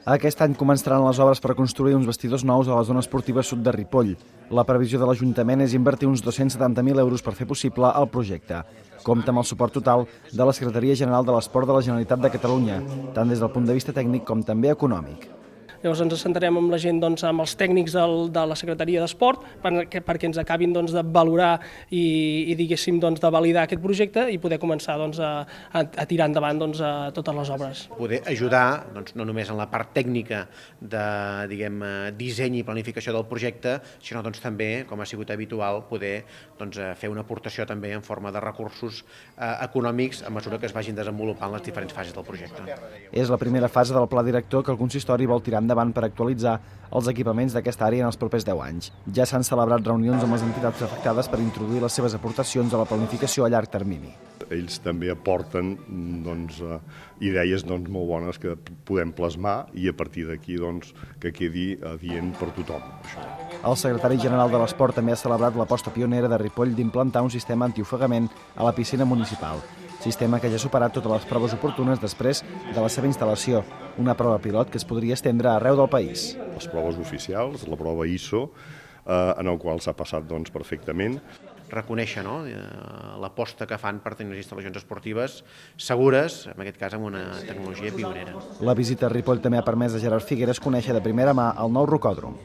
Aquest any començaran les obres per construir uns vestidors nous a la zona esportiva sud de Ripoll. La previsió de l'Ajuntament és invertir uns 270.000 euros per fer possible el projecte. Compta amb el suport total de la Secretaria General de l'Esport de la Generalitat de Catalunya, tant des del punt de vista tècnic com també econòmic. Llavors ens centrarem amb la gent, amb els tècnics de la Secretaria d'Esport perquè ens acabin de valorar i diguéssim, de validar aquest projecte i poder començar a tirar endavant totes les obres. Poder ajudar no només en la part tècnica de disseny i planificació del projecte, sinó també, com ha sigut habitual, poder fer una aportació també en forma de recursos econòmics a mesura que es vagin desenvolupant les diferents fases del projecte. És la primera fase del pla director que el consistori vol tirar endavant per actualitzar els equipaments d'aquesta àrea en els propers 10 anys. Ja s'han celebrat reunions amb les entitats afectades per introduir les seves aportacions a la planificació a llarg termini. Ells també aporten idees molt bones que podem plasmar i a partir d'aquí que quedi adient per tothom. El secretari general de l'Esport també ha celebrat l'aposta pionera de Ripoll d'implantar un sistema antiofegament a la piscina municipal, sistema que ja ha superat totes les proves oportunes després de la seva instal·lació, una prova pilot que es podria estendre arreu del país. Les proves oficials, la prova ISO, en el qual s'ha passat perfectament. Reconèixer l'aposta que fan per tenir unes instal·lacions esportives segures, en aquest cas amb una tecnologia pionera. La visita a Ripoll també ha permès a Gerard Figueres conèixer de primera mà el nou rocòdrom.